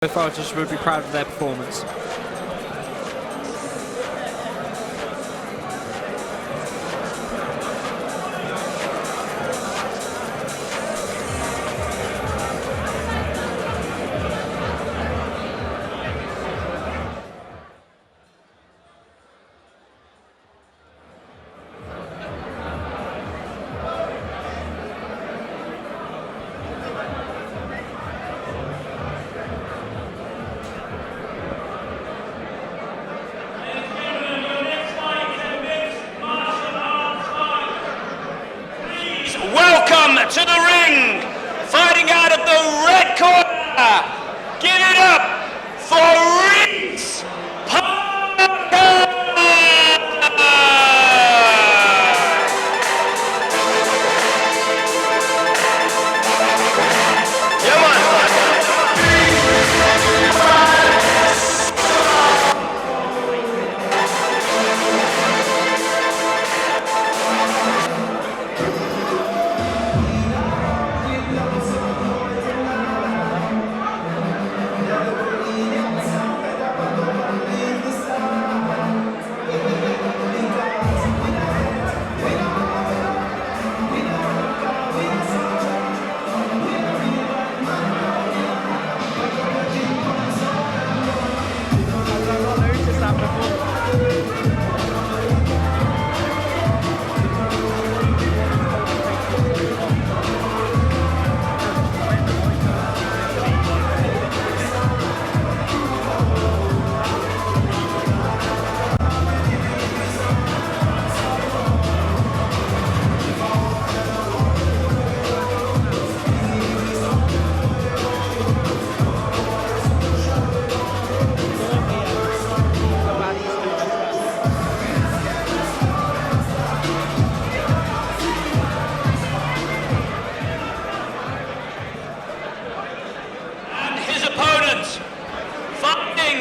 Authorities would be proud of their performance. Welcome to the ring, fighting out of the red corner. Give it up for Rhys.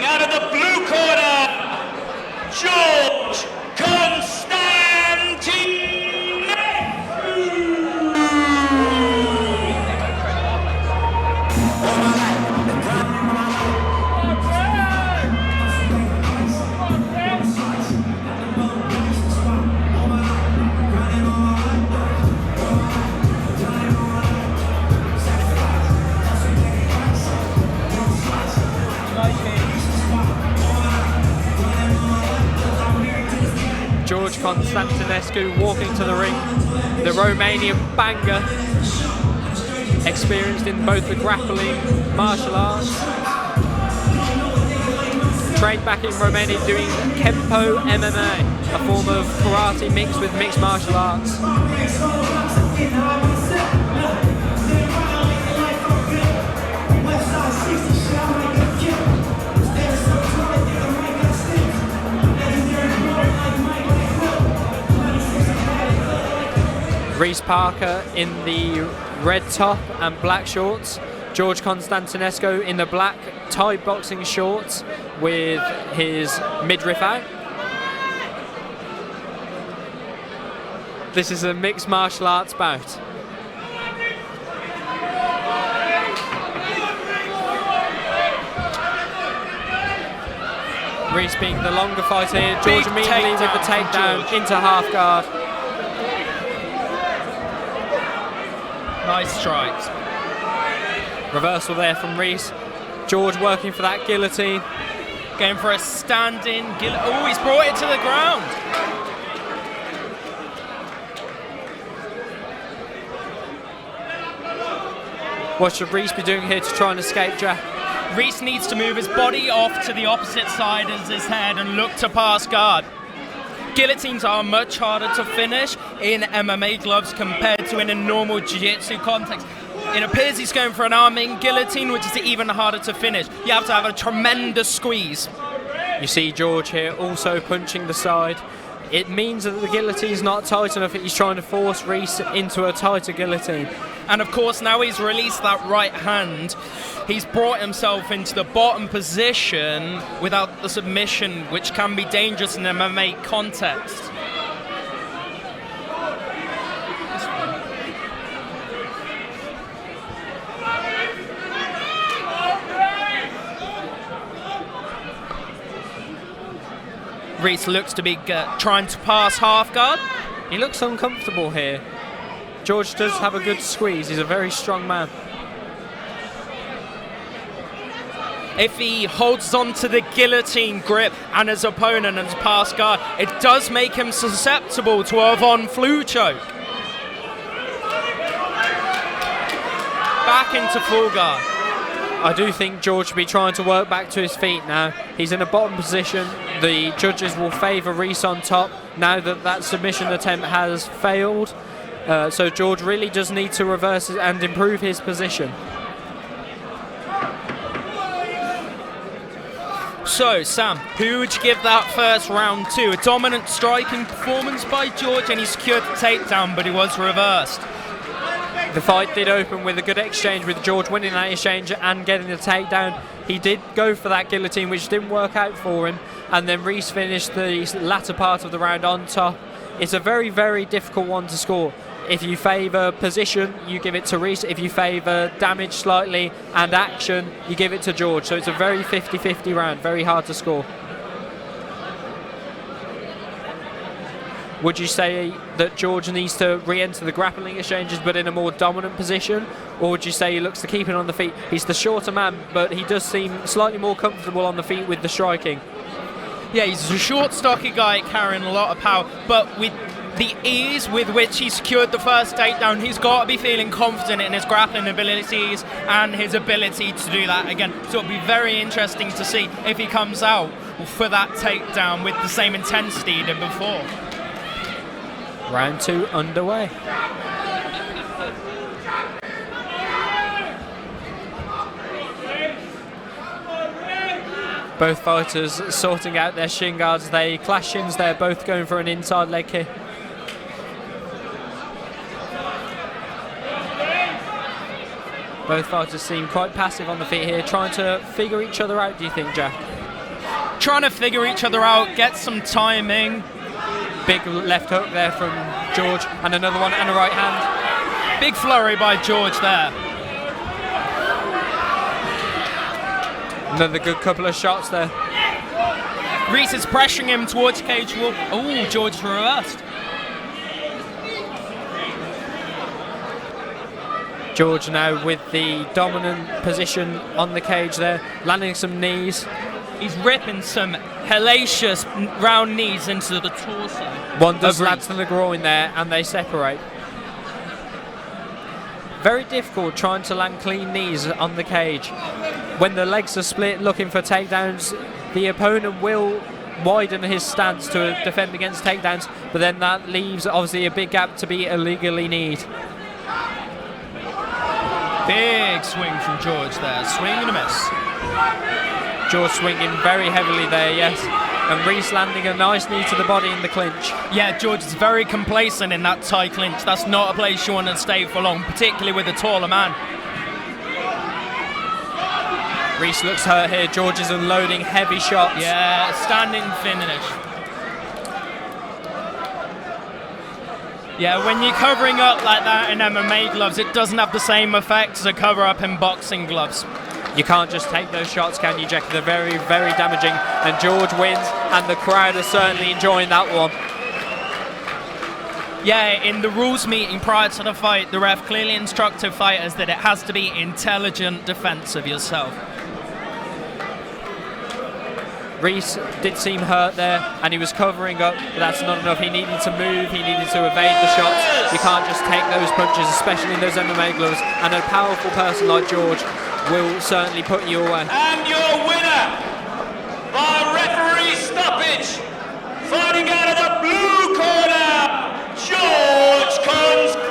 Out of the blue corner, George Constantinescu. George Constantinescu walking to the ring, the Romanian banger, experienced in both the grappling martial arts, trained back in Romania doing Kempo MMA, a form of karate mixed with mixed martial arts. Rhys Parker in the red top and black shorts. George Constantinescu in the black Thai boxing shorts with his midriff out. This is a mixed martial arts bout. Rhys being the longer fighter here. George immediately with the takedown into half guard. Nice strikes. Reversal there from Rhys. George working for that guillotine. Going for a standing guillotine. Oh, he's brought it to the ground. What should Rhys be doing here to try and escape Jack? Rhys needs to move his body off to the opposite side as his head and look to pass guard. Guillotines are much harder to finish in MMA gloves compared to in a normal jiu-jitsu context. It appears he's going for an arming guillotine, which is even harder to finish. You have to have a tremendous squeeze. You see George here also punching the side. It means that the guillotine's not tight enough. He's trying to force Rhys into a tighter guillotine. And of course, now he's released that right hand, he's brought himself into the bottom position without the submission, which can be dangerous in an MMA context. Rhys looks to be trying to pass half guard. He looks uncomfortable here. George does have a good squeeze. He's a very strong man. If he holds on to the guillotine grip and his opponent and his pass guard, it does make him susceptible to a Von Flue choke. Back into full guard. I do think George should be trying to work back to his feet now. He's in a bottom position. The judges will favour Rhys on top now that that submission attempt has failed. So George really does need to reverse it and improve his position. So, Sam, who would you give that first round to? A dominant striking performance by George, and he secured the takedown, but he was reversed. The fight did open with a good exchange, with George winning that exchange and getting the takedown. He did go for that guillotine, which didn't work out for him, and then Rhys finished the latter part of the round on top. It's a very, very difficult one to score. If you favour position, you give it to Rhys. If you favour damage slightly and action, you give it to George. So it's a very 50-50 round, very hard to score. Would you say that George needs to re-enter the grappling exchanges but in a more dominant position? Or would you say he looks to keep it on the feet? He's the shorter man, but he does seem slightly more comfortable on the feet with the striking. Yeah, he's a short, stocky guy carrying a lot of power, but with the ease with which he secured the first takedown, he's got to be feeling confident in his grappling abilities and his ability to do that again. So it'll be very interesting to see if he comes out for that takedown with the same intensity he did before. Round 2 underway. Both fighters sorting out their shin guards. They clash shins. They're both going for an inside leg kick. Both fighters seem quite passive on the feet here, trying to figure each other out, do you think, Jack? Trying to figure each other out, get some timing. Big left hook there from George, and another one, and a right hand. Big flurry by George there. Another good couple of shots there. Rhys is pressuring him towards cage wall. Oh, George is reversed. George now with the dominant position on the cage there, landing some knees. He's ripping some hellacious round knees into the torso. One does land to the groin there, and they separate. Very difficult trying to land clean knees on the cage. When the legs are split looking for takedowns, the opponent will widen his stance to defend against takedowns, but then that leaves obviously a big gap to be illegally kneed. Big swing from George there, swing and a miss. George swinging very heavily there, yes. And Rhys landing a nice knee to the body in the clinch. Yeah, George is very complacent in that tight clinch. That's not a place you want to stay for long, particularly with a taller man. Rhys looks hurt here. George is unloading heavy shots. Yeah, standing finish. Yeah, when you're covering up like that in MMA gloves, it doesn't have the same effect as a cover up in boxing gloves. You can't just take those shots, can you, Jack? They're very, very damaging. And George wins, and the crowd are certainly enjoying that one. Yeah, in the rules meeting prior to the fight, the ref clearly instructed fighters that it has to be intelligent defense of yourself. Rhys did seem hurt there, and he was covering up, but that's not enough. He needed to move, he needed to evade the shots. You can't just take those punches, especially in those MMA gloves, and a powerful person like George will certainly put you away. And your winner, by referee stoppage, fighting out of the blue corner, George Constantinescu.